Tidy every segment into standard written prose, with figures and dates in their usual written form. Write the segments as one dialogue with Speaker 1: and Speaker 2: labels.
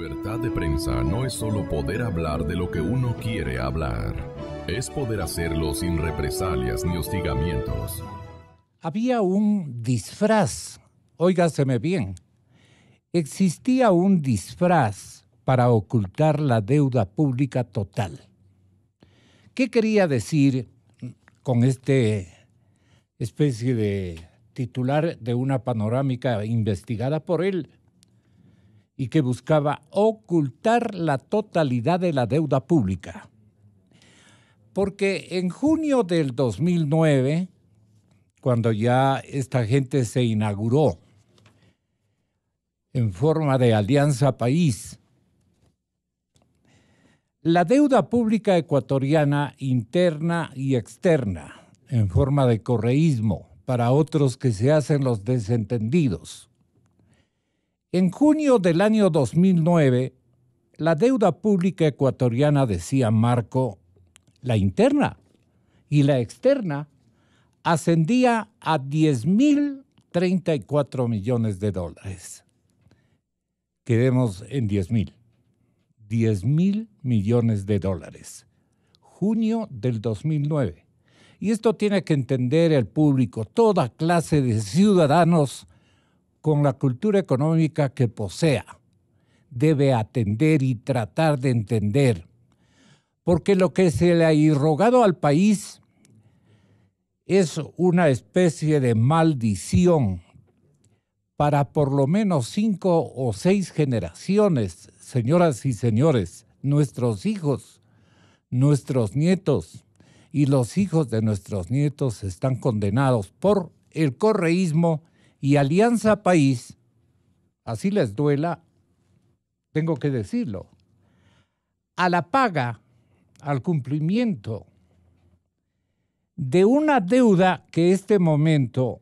Speaker 1: Libertad de prensa no es solo poder hablar de lo que uno quiere hablar. Es poder hacerlo sin represalias ni hostigamientos.
Speaker 2: Había un disfraz, óigaseme bien, existía un disfraz para ocultar la deuda pública total. ¿Qué quería decir con este especie de titular de una panorámica investigada por él y que buscaba ocultar la totalidad de la deuda pública? Porque en junio del 2009, cuando ya esta gente se inauguró en forma de Alianza País, la deuda pública ecuatoriana interna y externa, en forma de correísmo, para otros que se hacen los desentendidos. En junio del año 2009, la deuda pública ecuatoriana, decía Marco, la interna y la externa, ascendía a 10.034 millones de dólares. Quedemos en 10.000. 10.000 millones de dólares. Junio del 2009. Y esto tiene que entender el público, toda clase de ciudadanos con la cultura económica que posea. Debe atender y tratar de entender. Porque lo que se le ha irrogado al país es una especie de maldición para por lo menos 5 o 6 generaciones, señoras y señores, nuestros hijos, nuestros nietos y los hijos de nuestros nietos están condenados por el correísmo y Alianza País, así les duela, tengo que decirlo, a la paga, al cumplimiento de una deuda que en este momento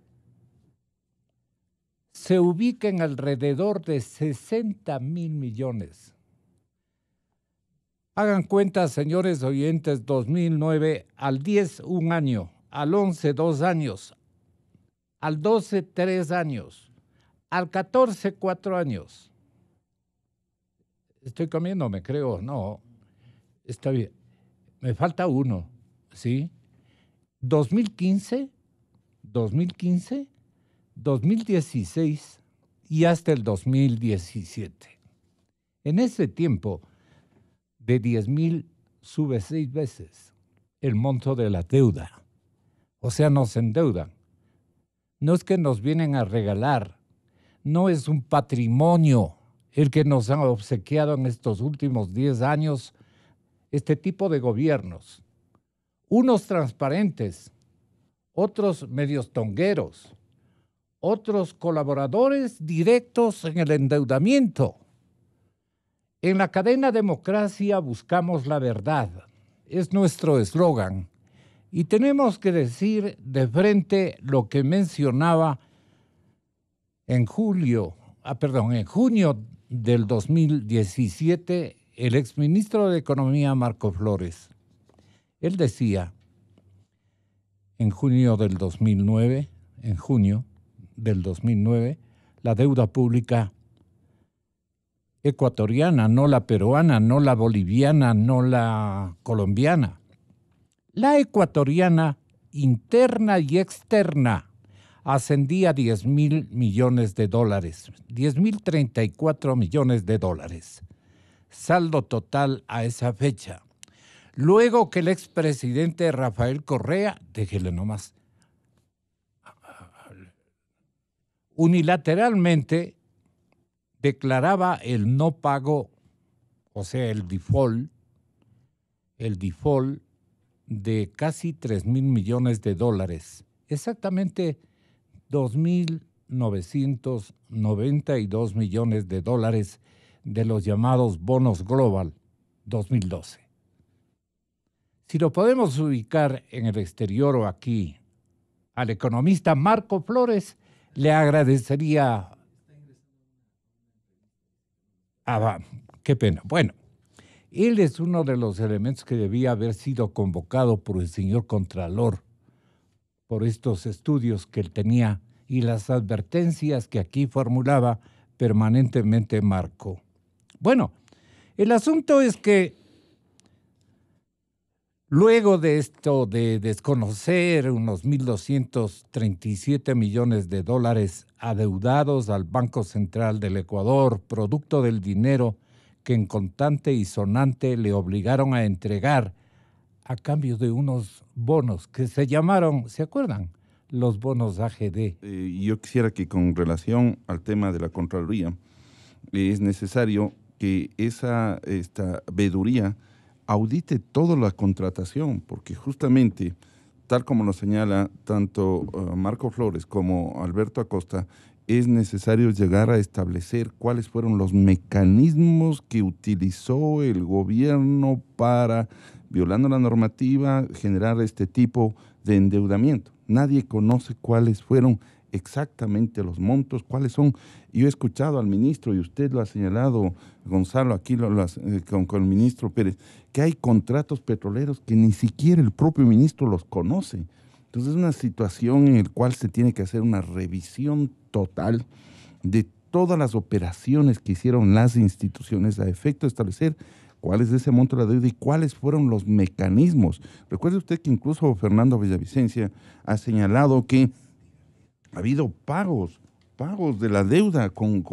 Speaker 2: se ubica en alrededor de 60.000 millones. Hagan cuenta, señores oyentes, 2009, al 10, 1 año, al 11, 2 años, al 12, 3 años, al 14, 4 años. Estoy comiendo, me creo, no, está bien. Me falta uno, ¿sí? 2015, 2016 y hasta el 2017. En ese tiempo, de 10.000 sube 6 veces el monto de la deuda. O sea, nos endeudan. No es que nos vienen a regalar, no es un patrimonio el que nos han obsequiado en estos últimos 10 años este tipo de gobiernos. Unos transparentes, otros medios tongueros, otros colaboradores directos en el endeudamiento. En la cadena Democracia buscamos la verdad. Es nuestro eslogan. Y tenemos que decir de frente lo que mencionaba en junio del 2017 el exministro de Economía Marco Flores. Él decía en junio del 2009, la deuda pública ecuatoriana, no la peruana, no la boliviana, no la colombiana, la ecuatoriana interna y externa ascendía a 10.000 millones de dólares, 10.034 millones de dólares. Saldo total a esa fecha. Luego que el expresidente Rafael Correa, déjele nomás, unilateralmente declaraba el no pago, o sea, el default de casi 3.000 millones de dólares, exactamente 2.992 millones de dólares de los llamados bonos Global 2012. Si lo podemos ubicar en el exterior o aquí, al economista Marco Flores, le agradecería. Qué pena. Bueno, él es uno de los elementos que debía haber sido convocado por el señor Contralor por estos estudios que él tenía y las advertencias que aquí formulaba permanentemente Marco. Bueno, el asunto es que luego de esto de desconocer unos 1.237 millones de dólares adeudados al Banco Central del Ecuador, producto del dinero que en contante y sonante le obligaron a entregar a cambio de unos bonos que se llamaron, ¿se acuerdan? Los bonos AGD.
Speaker 3: Yo quisiera que con relación al tema de la Contraloría, es necesario que esta veeduría audite toda la contratación, porque justamente, tal como lo señala tanto Marco Flores como Alberto Acosta, es necesario llegar a establecer cuáles fueron los mecanismos que utilizó el gobierno para, violando la normativa, generar este tipo de endeudamiento. Nadie conoce cuáles fueron exactamente los montos, cuáles son. Yo he escuchado al ministro, y usted lo ha señalado, Gonzalo, aquí con el ministro Pérez, que hay contratos petroleros que ni siquiera el propio ministro los conoce. Entonces es una situación en la cual se tiene que hacer una revisión total de todas las operaciones que hicieron las instituciones a efecto de establecer cuál es ese monto de la deuda y cuáles fueron los mecanismos. Recuerde usted que incluso Fernando Villavicencia ha señalado que ha habido pagos de la deuda con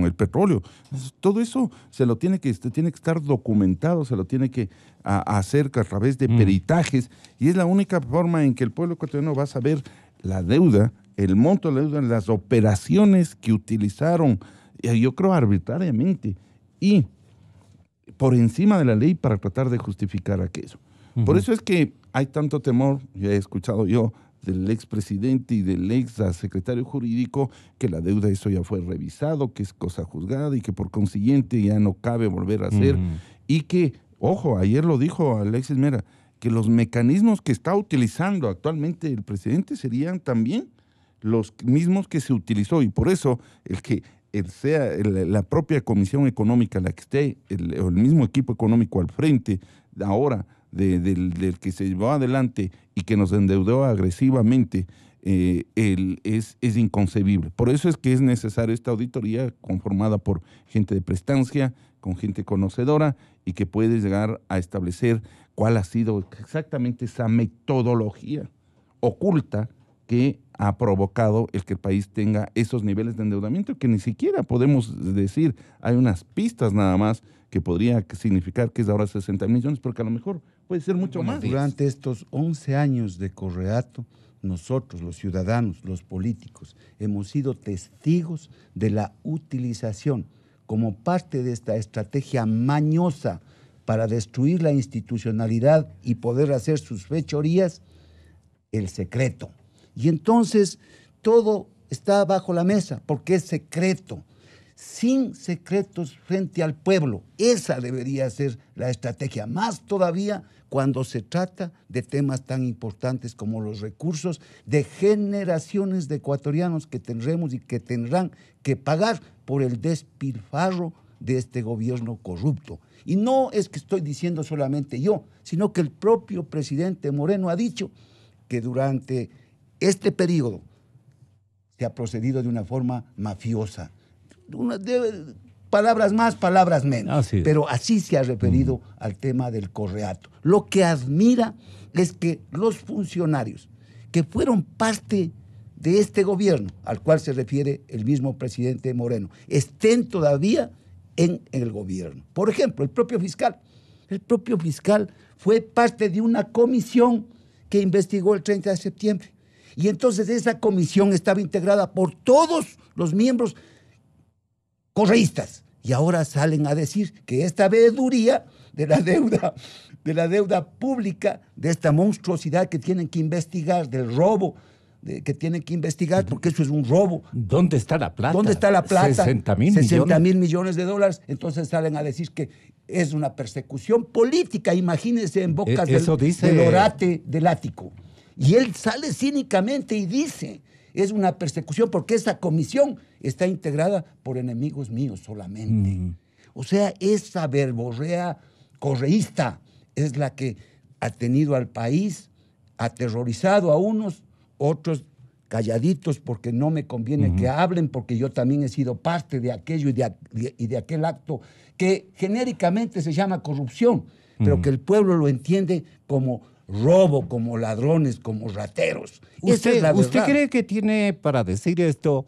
Speaker 3: el petróleo. Entonces, todo eso se tiene que estar documentado, se lo tiene que hacer a través de peritajes, y es la única forma en que el pueblo ecuatoriano va a saber la deuda, el monto de la deuda, las operaciones que utilizaron, yo creo arbitrariamente, y por encima de la ley para tratar de justificar aquello. Por eso es que hay tanto temor, ya he escuchado yo, del expresidente y del ex secretario jurídico, que la deuda, eso ya fue revisado, que es cosa juzgada y que por consiguiente ya no cabe volver a hacer. Y que, ojo, ayer lo dijo Alexis Mera, que los mecanismos que está utilizando actualmente el presidente serían también los mismos que se utilizó, y por eso sea la propia Comisión Económica la que esté, o el mismo equipo económico al frente ahora del que se llevó adelante y que nos endeudó agresivamente, es inconcebible. Por eso es que es necesaria esta auditoría conformada por gente de prestancia, con gente conocedora, y que puede llegar a establecer cuál ha sido exactamente esa metodología oculta que ha provocado el que el país tenga esos niveles de endeudamiento que ni siquiera podemos decir. Hay unas pistas nada más que podría significar que es ahora 60 millones, porque a lo mejor puede ser mucho más.
Speaker 4: Durante estos 11 años de Correato, nosotros, los ciudadanos, los políticos, hemos sido testigos de la utilización como parte de esta estrategia mañosa para destruir la institucionalidad y poder hacer sus fechorías, el secreto. Y entonces todo está bajo la mesa porque es secreto, sin secretos frente al pueblo. Esa debería ser la estrategia, más todavía cuando se trata de temas tan importantes como los recursos de generaciones de ecuatorianos que tendremos y que tendrán que pagar por el despilfarro de este gobierno corrupto. Y no es que estoy diciendo solamente yo, sino que el propio presidente Moreno ha dicho que durante este periodo se ha procedido de una forma mafiosa. Palabras más, palabras menos. Pero así se ha referido al tema del Correato. Lo que admira es que los funcionarios que fueron parte de este gobierno, al cual se refiere el mismo presidente Moreno, estén todavía en el gobierno. Por ejemplo, el propio fiscal. El propio fiscal fue parte de una comisión que investigó el 30 de septiembre. Y entonces esa comisión estaba integrada por todos los miembros correístas. Y ahora salen a decir que esta veeduría de la deuda pública, de esta monstruosidad que tienen que investigar, del robo que tienen que investigar, porque eso es un robo.
Speaker 2: ¿Dónde está la plata?
Speaker 4: ¿Dónde está la plata?
Speaker 2: 60.000
Speaker 4: millones de dólares. Entonces salen a decir que es una persecución política. Imagínense en bocas del orate del ático. Y él sale cínicamente y dice, es una persecución porque esa comisión está integrada por enemigos míos solamente. O sea, esa verborrea correísta es la que ha tenido al país aterrorizado a unos, otros calladitos porque no me conviene que hablen, porque yo también he sido parte de aquello y de aquel acto que genéricamente se llama corrupción, pero que el pueblo lo entiende como robo, como ladrones, como rateros. Esa es la verdad.
Speaker 2: ¿Usted cree que tiene, para decir esto,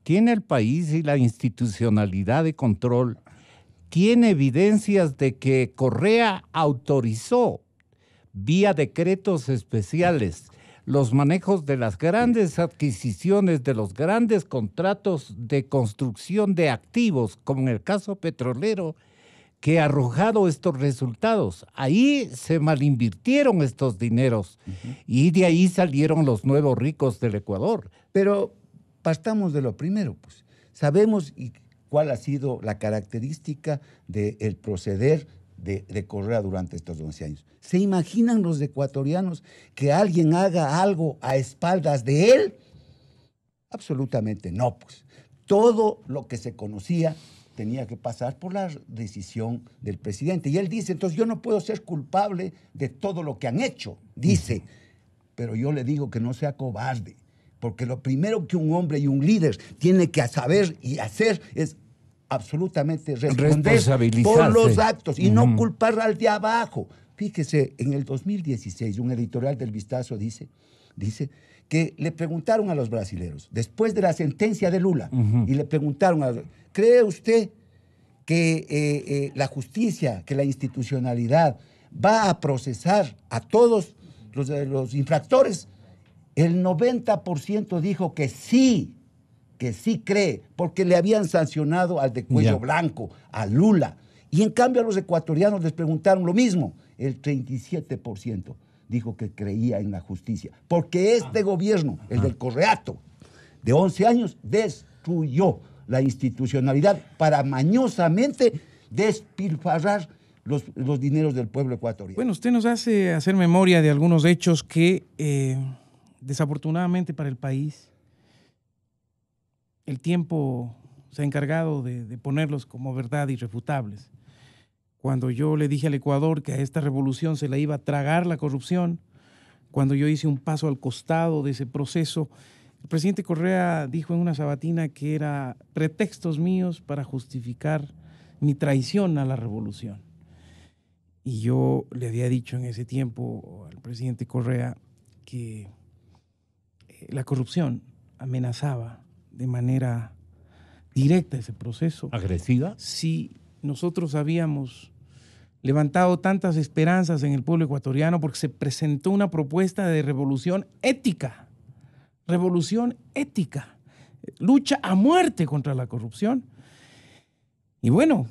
Speaker 2: tiene el país y la institucionalidad de control, tiene evidencias de que Correa autorizó vía decretos especiales los manejos de las grandes adquisiciones, de los grandes contratos de construcción de activos, como en el caso petrolero, que ha arrojado estos resultados? Ahí se malinvirtieron estos dineros y de ahí salieron los nuevos ricos del Ecuador.
Speaker 4: Pero partamos de lo primero, pues. Sabemos cuál ha sido la característica del proceder de Correa durante estos 11 años. ¿Se imaginan los ecuatorianos que alguien haga algo a espaldas de él? Absolutamente no, pues. Todo lo que se conocía tenía que pasar por la decisión del presidente. Y él dice, entonces yo no puedo ser culpable de todo lo que han hecho, dice. Pero yo le digo que no sea cobarde, porque lo primero que un hombre y un líder tiene que saber y hacer es absolutamente responder por los actos y no culpar al de abajo. Fíjese, en el 2016, un editorial del Vistazo dice que le preguntaron a los brasileños, después de la sentencia de Lula, y le preguntaron, ¿cree usted que la justicia, que la institucionalidad va a procesar a todos los infractores? El 90% dijo que sí cree, porque le habían sancionado al de cuello blanco, a Lula. Y en cambio a los ecuatorianos les preguntaron lo mismo. El 37% dijo que creía en la justicia, porque este gobierno, el del Correato, de 11 años, destruyó la institucionalidad para mañosamente despilfarrar los dineros del pueblo ecuatoriano.
Speaker 5: Bueno, usted nos hace hacer memoria de algunos hechos que, desafortunadamente para el país, el tiempo se ha encargado de ponerlos como verdad irrefutables. Cuando yo le dije al Ecuador que a esta revolución se la iba a tragar la corrupción, cuando yo hice un paso al costado de ese proceso, el presidente Correa dijo en una sabatina que era pretextos míos para justificar mi traición a la revolución. Y yo le había dicho en ese tiempo al presidente Correa que la corrupción amenazaba de manera directa ese proceso.
Speaker 2: ¿Agresiva?
Speaker 5: Sí, nosotros habíamos levantado tantas esperanzas en el pueblo ecuatoriano porque se presentó una propuesta de revolución ética, lucha a muerte contra la corrupción. Y bueno,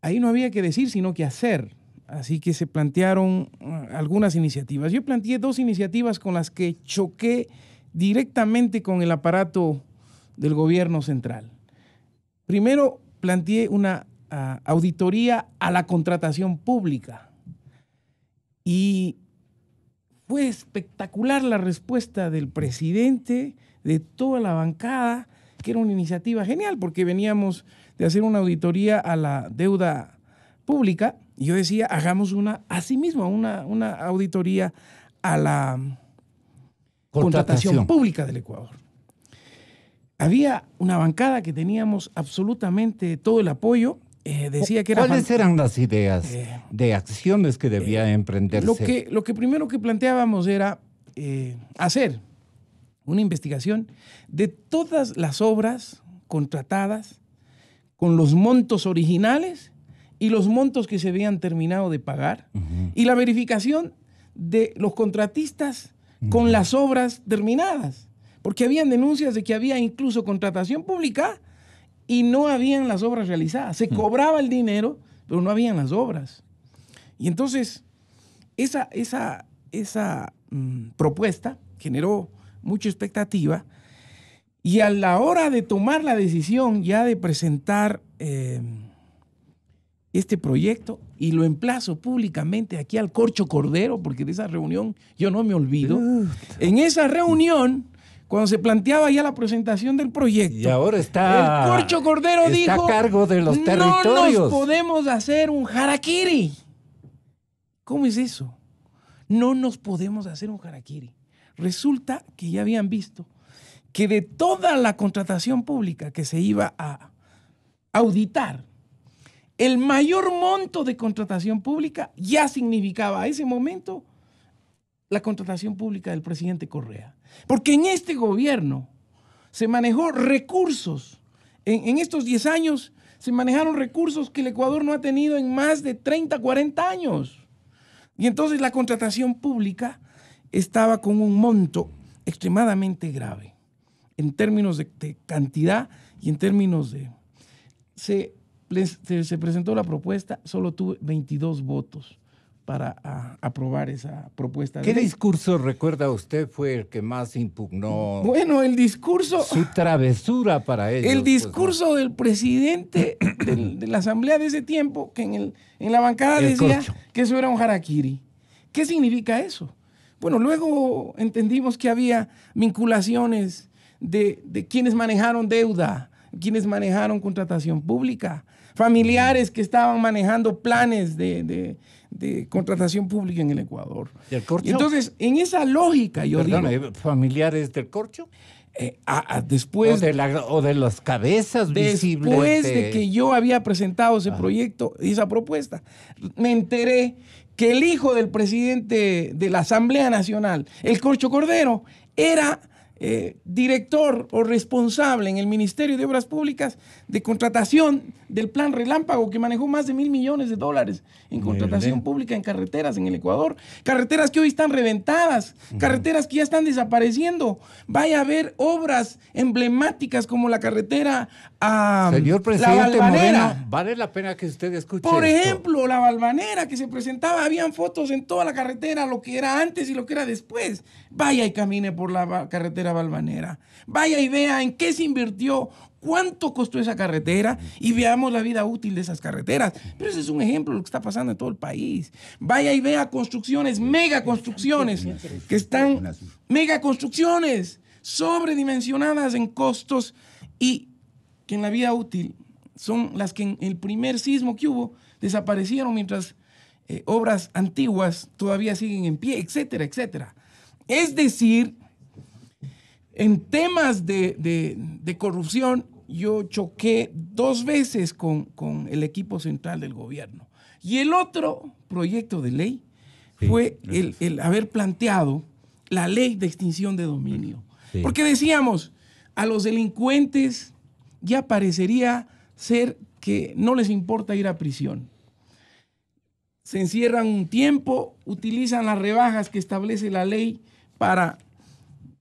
Speaker 5: ahí no había que decir, sino que hacer. Así que se plantearon algunas iniciativas. Yo planteé 2 iniciativas con las que choqué directamente con el aparato del gobierno central. Primero, planteé una auditoría a la contratación pública. Y fue espectacular la respuesta del presidente, de toda la bancada, que era una iniciativa genial, porque veníamos de hacer una auditoría a la deuda pública, y yo decía, hagamos asimismo una auditoría a la contratación pública del Ecuador. Había una bancada que teníamos absolutamente todo el apoyo. Decía que era
Speaker 2: ¿Cuáles eran las ideas de acciones que debía emprenderse?
Speaker 5: Lo que primero que planteábamos era hacer una investigación de todas las obras contratadas con los montos originales y los montos que se habían terminado de pagar, y la verificación de los contratistas con las obras terminadas, porque habían denuncias de que había incluso contratación pública y no habían las obras realizadas. Se cobraba el dinero, pero no habían las obras. Y entonces esa propuesta generó mucha expectativa, y a la hora de tomar la decisión ya de presentar este proyecto, y lo emplazo públicamente aquí al Corcho Cordero, porque de esa reunión yo no me olvido. En esa reunión, cuando se planteaba ya la presentación del proyecto,
Speaker 2: y ahora el
Speaker 5: Corcho Cordero dijo,
Speaker 2: a cargo de los territorios.
Speaker 5: No nos podemos hacer un harakiri. ¿Cómo es eso? No nos podemos hacer un harakiri. Resulta que ya habían visto que de toda la contratación pública que se iba a auditar, el mayor monto de contratación pública ya significaba a ese momento la contratación pública del presidente Correa. Porque en este gobierno se manejó recursos, en estos 10 años se manejaron recursos que el Ecuador no ha tenido en más de 30, 40 años. Y entonces la contratación pública estaba con un monto extremadamente grave en términos de cantidad y en términos de... Se presentó la propuesta, solo tuve 22 votos para aprobar esa propuesta.
Speaker 2: ¿Qué discurso, recuerda usted, fue el que más impugnó?
Speaker 5: Bueno, el discurso...
Speaker 2: Su travesura para ellos.
Speaker 5: El discurso pues, ¿no? del presidente de la asamblea de ese tiempo, que en la bancada decía que eso era un harakiri. ¿Qué significa eso? Bueno, luego entendimos que había vinculaciones de quienes manejaron deuda, quienes manejaron contratación pública, familiares que estaban manejando planes de contratación pública en el Ecuador.
Speaker 2: ¿Del corcho?
Speaker 5: Y entonces, en esa lógica, yo digo...
Speaker 2: ¿Familiares del corcho?
Speaker 5: Después...
Speaker 2: O de las cabezas visibles.
Speaker 5: Después de que yo había presentado ese proyecto, esa propuesta, me enteré que el hijo del presidente de la Asamblea Nacional, el Corcho Cordero, era... director o responsable en el Ministerio de Obras Públicas de contratación del Plan Relámpago, que manejó más de $1.000 millones en contratación pública en carreteras en el Ecuador. Carreteras que hoy están reventadas, carreteras que ya están desapareciendo. Vaya a haber obras emblemáticas como la carretera a
Speaker 2: Señor presidente Moreno, vale la pena que usted escuche
Speaker 5: Por
Speaker 2: esto.
Speaker 5: ejemplo, la Balvanera que se presentaba, habían fotos en toda la carretera, lo que era antes y lo que era después. Vaya y camine por la carretera Balvanera. Vaya y vea en qué se invirtió, cuánto costó esa carretera y veamos la vida útil de esas carreteras. Pero ese es un ejemplo de lo que está pasando en todo el país. Vaya y vea construcciones, megaconstrucciones, que están megaconstrucciones sobredimensionadas en costos y que en la vida útil son las que en el primer sismo que hubo desaparecieron mientras obras antiguas todavía siguen en pie, etcétera, etcétera. Es decir, en temas de corrupción, yo choqué 2 veces con el equipo central del gobierno. Y el otro proyecto de ley fue el haber planteado la ley de extinción de dominio. Sí. Porque decíamos, a los delincuentes ya parecería ser que no les importa ir a prisión. Se encierran un tiempo, utilizan las rebajas que establece la ley para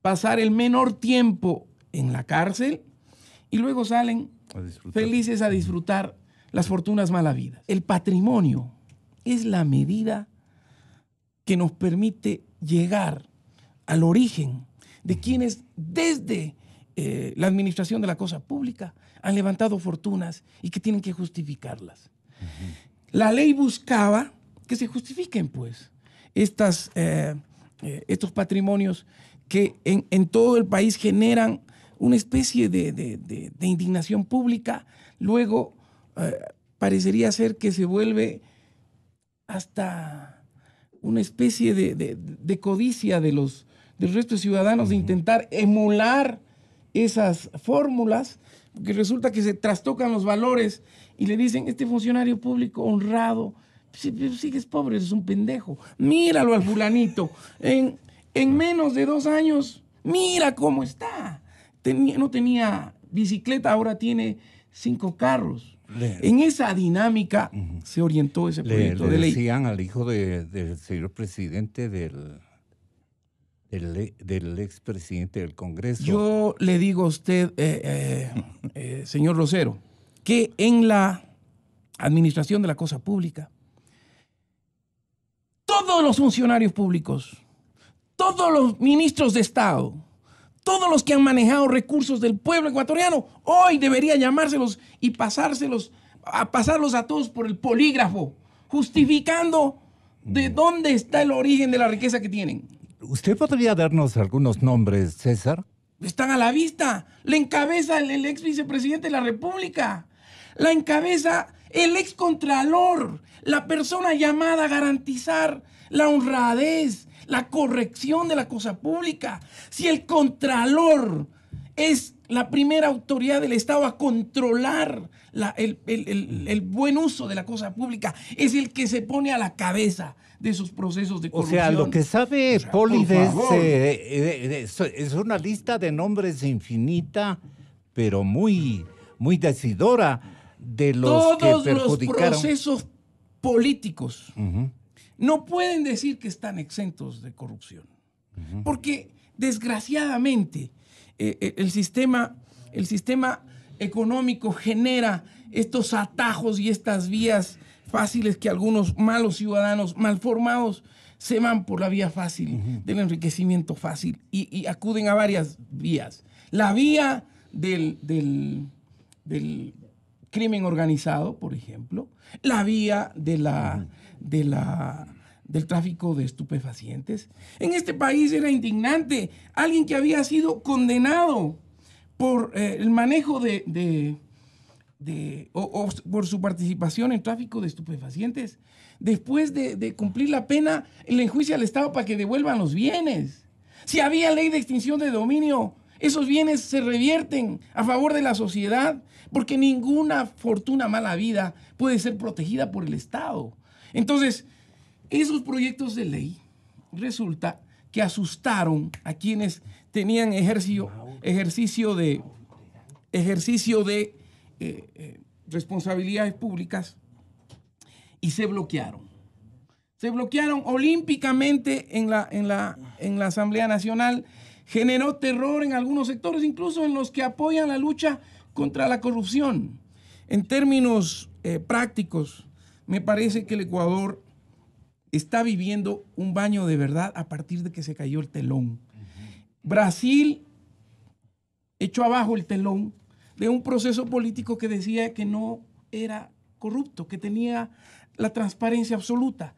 Speaker 5: pasar el menor tiempo en la cárcel y luego salen felices a disfrutar las fortunas mal habidas. El patrimonio es la medida que nos permite llegar al origen de quienes desde la administración de la cosa pública han levantado fortunas y que tienen que justificarlas. La ley buscaba que se justifiquen, pues, estos patrimonios que en todo el país generan una especie de indignación pública. Luego parecería ser que se vuelve hasta una especie de codicia del resto de ciudadanos de intentar emular esas fórmulas, porque resulta que se trastocan los valores y le dicen, este funcionario público honrado, sigues pobre, es un pendejo. Míralo al fulanito. En menos de 2 años, mira cómo está. No tenía bicicleta, ahora tiene 5 carros. En esa dinámica se orientó ese proyecto de ley.
Speaker 2: Le decían al hijo del señor presidente del expresidente del Congreso.
Speaker 5: Yo le digo a usted, señor Rosero, que en la administración de la cosa pública, todos los funcionarios públicos, todos los ministros de Estado, todos los que han manejado recursos del pueblo ecuatoriano, hoy debería llamárselos y pasarlos a todos por el polígrafo, justificando de dónde está el origen de la riqueza que tienen.
Speaker 2: ¿Usted podría darnos algunos nombres, César?
Speaker 5: Están a la vista. La encabeza el ex vicepresidente de la República. La encabeza el ex contralor, la persona llamada a garantizar la honradez, la corrección de la cosa pública. Si el contralor es la primera autoridad del Estado a controlar el buen uso de la cosa pública. Es el que se pone a la cabeza de esos procesos de corrupción.
Speaker 2: O sea, lo que sabe Polides
Speaker 5: por
Speaker 2: es una lista de nombres infinita, pero muy, muy decidora de los que perjudicaron.
Speaker 5: Todos los procesos políticos no pueden decir que están exentos de corrupción. Porque, desgraciadamente, el sistema económico genera estos atajos y estas vías fáciles que algunos malos ciudadanos mal formados se van por la vía fácil del enriquecimiento fácil y acuden a varias vías. La vía del crimen organizado, por ejemplo, la vía del tráfico de estupefacientes. En este país era indignante. Alguien que había sido condenado por el manejo o por su participación en tráfico de estupefacientes, después de cumplir la pena, le enjuicia al Estado para que devuelvan los bienes. Si había ley de extinción de dominio, esos bienes se revierten a favor de la sociedad, porque ninguna fortuna mala vida puede ser protegida por el Estado. Entonces, esos proyectos de ley resulta que asustaron a quienes tenían ejercicio de responsabilidades públicas y se bloquearon. Se bloquearon olímpicamente en la Asamblea Nacional. Generó terror en algunos sectores, incluso en los que apoyan la lucha contra la corrupción. En términos prácticos, me parece que el Ecuador está viviendo un baño de verdad a partir de que se cayó el telón. Brasil echó abajo el telón de un proceso político que decía que no era corrupto, que tenía la transparencia absoluta.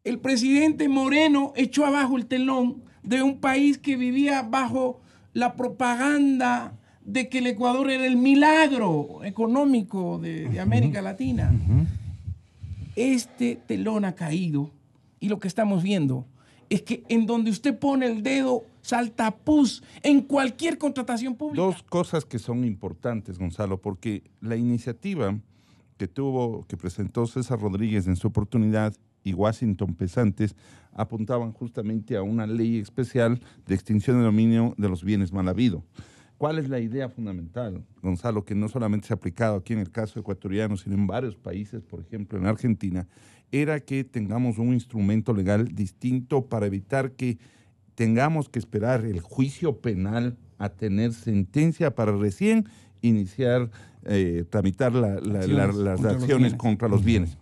Speaker 5: El presidente Moreno echó abajo el telón de un país que vivía bajo la propaganda de que el Ecuador era el milagro económico de América Latina. Este telón ha caído y lo que estamos viendo es que en donde usted pone el dedo salta pus en cualquier contratación pública.
Speaker 3: Dos cosas que son importantes, Gonzalo, porque la iniciativa que presentó César Rodríguez en su oportunidad y Washington Pesantes apuntaban justamente a una ley especial de extinción de dominio de los bienes mal habidos. ¿Cuál es la idea fundamental, Gonzalo, que no solamente se ha aplicado aquí en el caso ecuatoriano, sino en varios países, por ejemplo en Argentina, era que tengamos un instrumento legal distinto para evitar que tengamos que esperar el juicio penal a tener sentencia para recién iniciar, tramitar las acciones contra los bienes?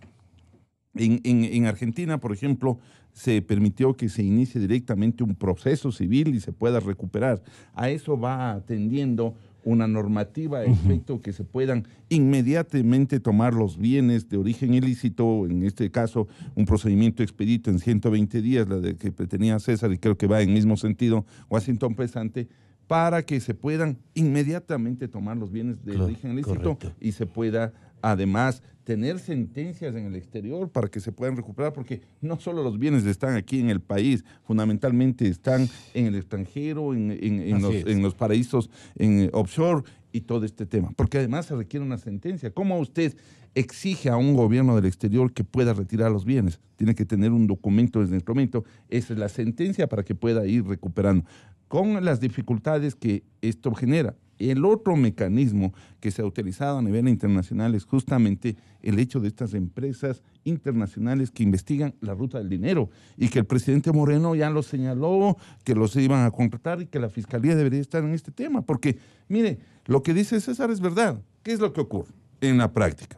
Speaker 3: En Argentina, por ejemplo, se permitió que se inicie directamente un proceso civil y se pueda recuperar. A eso va atendiendo una normativa a efecto que se puedan inmediatamente tomar los bienes de origen ilícito, en este caso un procedimiento expedito en 120 días, la de que tenía César, y creo que va en mismo sentido Washington Pesante, para que se puedan inmediatamente tomar los bienes de origen ilícito y se pueda además tener sentencias en el exterior para que se puedan recuperar, porque no solo los bienes están aquí en el país, fundamentalmente están en el extranjero, en los paraísos en offshore y todo este tema, porque además se requiere una sentencia. ¿Cómo usted exige a un gobierno del exterior que pueda retirar los bienes? Tiene que tener un documento desde el instrumento, esa es la sentencia para que pueda ir recuperando, con las dificultades que esto genera. El otro mecanismo que se ha utilizado a nivel internacional es justamente el hecho de estas empresas internacionales que investigan la ruta del dinero y que el presidente Moreno ya lo señaló, que los iban a contratar y que la fiscalía debería estar en este tema. Porque, mire, lo que dice César es verdad. ¿Qué es lo que ocurre en la práctica?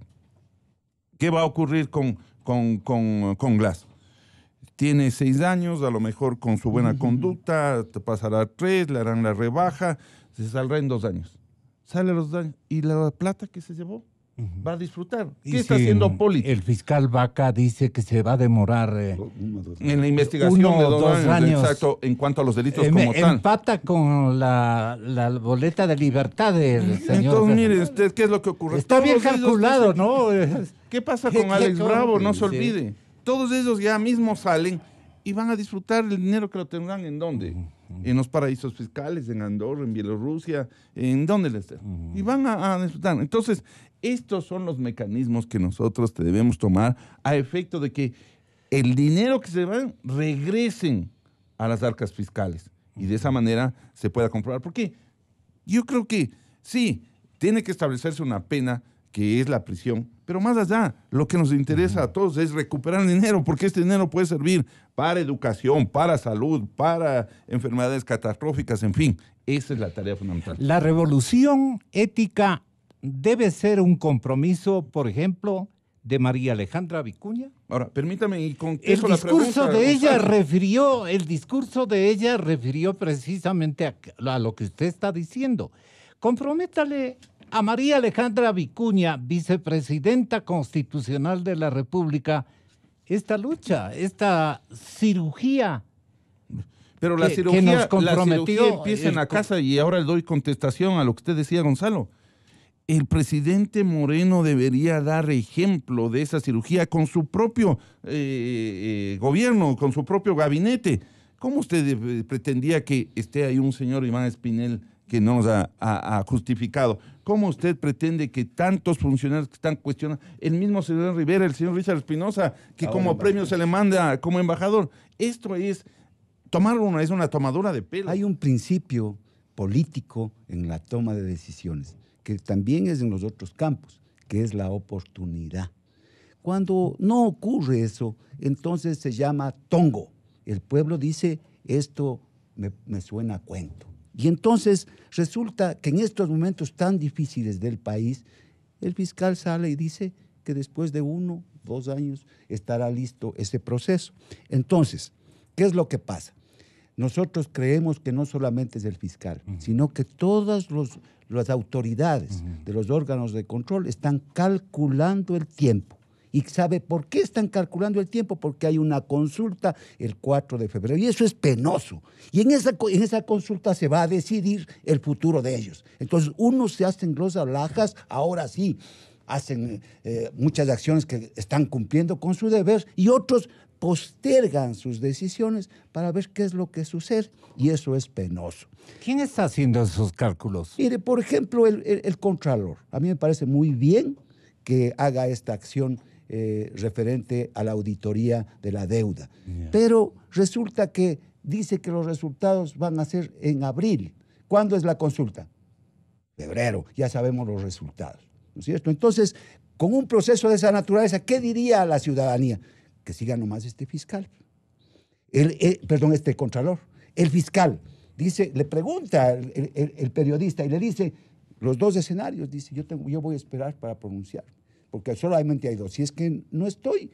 Speaker 3: ¿Qué va a ocurrir con Glass? Tiene 6 años, a lo mejor con su buena conducta, te pasará 3, le harán la rebaja, se saldrá en 2 años. Sale a los 2 años. ¿Y la plata que se llevó? Va a disfrutar. ¿Qué está haciendo Poli?
Speaker 2: El fiscal Vaca dice que se va a demorar
Speaker 3: en la investigación de 2 años. Exacto, en cuanto a los delitos como tal.
Speaker 2: Empata con la boleta de libertad del señor.
Speaker 3: Entonces, mire usted, ¿qué es lo que ocurre?
Speaker 2: Está bien calculado, ¿no?
Speaker 3: ¿Qué pasa con Alex Bravo? No se olvide. Todos ellos ya mismo salen y van a disfrutar el dinero que lo tendrán ¿en dónde? en los paraísos fiscales, en Andorra, en Bielorrusia, en donde les esté. Y van a disfrutar. Entonces, estos son los mecanismos que nosotros debemos tomar a efecto de que el dinero que se va regresen a las arcas fiscales. Y de esa manera se pueda comprobar. Porque yo creo que sí, tiene que establecerse una pena que es la prisión, pero más allá, lo que nos interesa a todos es recuperar el dinero, porque este dinero puede servir para educación, para salud, para enfermedades catastróficas, en fin, esa es la tarea fundamental.
Speaker 2: La revolución ética debe ser un compromiso, por ejemplo, de María Alejandra Vicuña.
Speaker 3: Ahora, permítame, y con
Speaker 2: El
Speaker 3: eso la
Speaker 2: discurso
Speaker 3: pregunta,
Speaker 2: de ella refirió precisamente a lo que usted está diciendo. Comprométale a María Alejandra Vicuña, vicepresidenta constitucional de la República, esta lucha, esta cirugía.
Speaker 3: pero la
Speaker 2: que
Speaker 3: cirugía,
Speaker 2: nos comprometió
Speaker 3: empieza en la casa, y ahora le doy contestación a lo que usted decía, Gonzalo. El presidente Moreno debería dar ejemplo de esa cirugía con su propio gobierno, con su propio gabinete. ¿Cómo usted pretendía que esté ahí un señor Iván Espinel que no nos ha justificado? ¿Cómo usted pretende que tantos funcionarios que están cuestionando, el mismo señor Rivera, el señor Richard Espinosa, que como premio se le manda como embajador? Esto es es una tomadura de pelo.
Speaker 4: Hay un principio político en la toma de decisiones, que también es en los otros campos, que es la oportunidad. Cuando no ocurre eso, entonces se llama tongo. El pueblo dice, esto me suena a cuento. Y entonces resulta que en estos momentos tan difíciles del país, el fiscal sale y dice que después de 1, 2 años estará listo ese proceso. Entonces, ¿qué es lo que pasa? Nosotros creemos que no solamente es el fiscal, sino que todas las autoridades de los órganos de control están calculando el tiempo. ¿Y sabe por qué están calculando el tiempo? Porque hay una consulta el 4 de febrero y eso es penoso. Y en esa consulta se va a decidir el futuro de ellos. Entonces, unos se hacen los alhajas, ahora sí, hacen muchas acciones que están cumpliendo con su deber y otros postergan sus decisiones para ver qué es lo que sucede. Y eso es penoso.
Speaker 2: ¿Quién está haciendo esos cálculos?
Speaker 4: Mire, por ejemplo, el Contralor. A mí me parece muy bien que haga esta acción referente a la auditoría de la deuda. Yeah. Pero resulta que dice que los resultados van a ser en abril. ¿Cuándo es la consulta? Febrero. Ya sabemos los resultados, ¿no es cierto? Entonces, con un proceso de esa naturaleza, ¿qué diría a la ciudadanía? Que siga nomás este fiscal. Este Contralor. El fiscal dice, le pregunta el periodista y le dice, los 2 escenarios, dice, yo voy a esperar para pronunciar. Porque solamente hay 2. Si es que no estoy,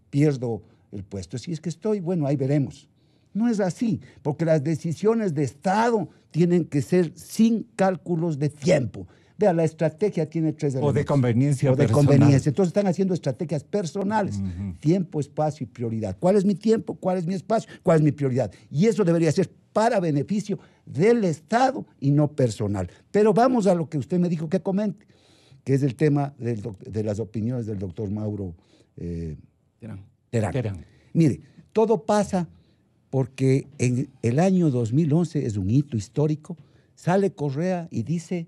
Speaker 4: pierdo el puesto. Si es que estoy, bueno, ahí veremos. No es así, porque las decisiones de Estado tienen que ser sin cálculos de tiempo. Vea, la estrategia tiene 3 elementos.
Speaker 2: O de conveniencia personal.
Speaker 4: Conveniencia. Entonces están haciendo estrategias personales. Tiempo, espacio y prioridad. ¿Cuál es mi tiempo? ¿Cuál es mi espacio? ¿Cuál es mi prioridad? Y eso debería ser para beneficio del Estado y no personal. Pero vamos a lo que usted me dijo que comente, que es el tema de las opiniones del doctor Mauro Terán. Mire, todo pasa porque en el año 2011, es un hito histórico, sale Correa y dice,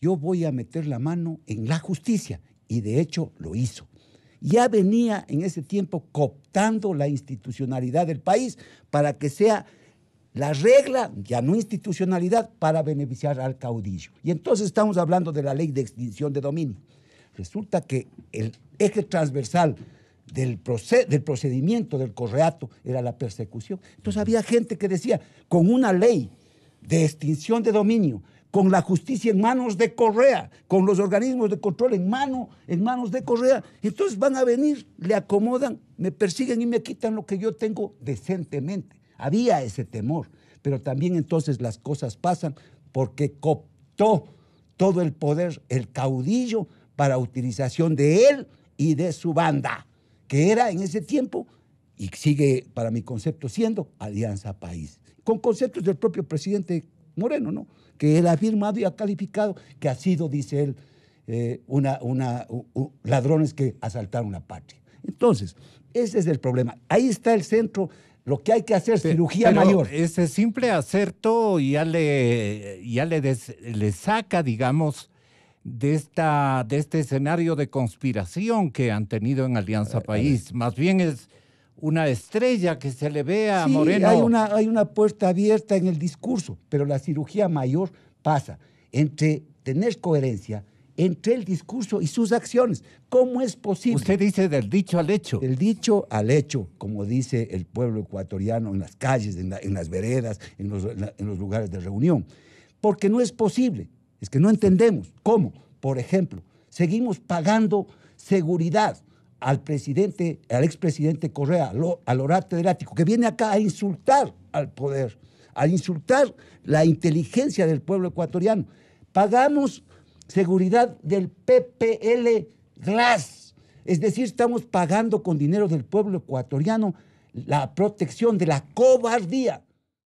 Speaker 4: yo voy a meter la mano en la justicia, y de hecho lo hizo. Ya venía en ese tiempo cooptando la institucionalidad del país para que sea la regla, ya no institucionalidad, para beneficiar al caudillo. Y entonces estamos hablando de la ley de extinción de dominio. Resulta que el eje transversal del procedimiento del Correato era la persecución. Entonces había gente que decía, con una ley de extinción de dominio, con la justicia en manos de Correa, con los organismos de control en manos de Correa, entonces van a venir, le acomodan, me persiguen y me quitan lo que yo tengo decentemente. Había ese temor, pero también entonces las cosas pasan porque cooptó todo el poder, el caudillo, para utilización de él y de su banda, que era en ese tiempo, y sigue para mi concepto siendo, Alianza País, con conceptos del propio presidente Moreno, ¿no? Que él ha afirmado y ha calificado que ha sido, dice él, ladrones que asaltaron la patria. Entonces, ese es el problema. Ahí está el centro Lo que hay que hacer es cirugía
Speaker 2: pero
Speaker 4: mayor.
Speaker 2: ese simple acerto ya le saca, digamos, de este escenario de conspiración que han tenido en Alianza País. Más bien es una estrella que se le ve a
Speaker 4: Sí,
Speaker 2: Moreno.
Speaker 4: hay una puerta abierta en el discurso, pero la cirugía mayor pasa entre tener coherencia entre el discurso y sus acciones. ¿Cómo es posible?
Speaker 2: Usted dice del dicho al hecho.
Speaker 4: Del dicho al hecho, como dice el pueblo ecuatoriano en las calles, en las veredas, en los lugares de reunión. Porque no es posible, es que no entendemos cómo. Por ejemplo, seguimos pagando seguridad al expresidente Correa, al orate del Ático, que viene acá a insultar al poder, a insultar la inteligencia del pueblo ecuatoriano. Pagamos seguridad del PPL Glass, es decir, estamos pagando con dinero del pueblo ecuatoriano la protección de la cobardía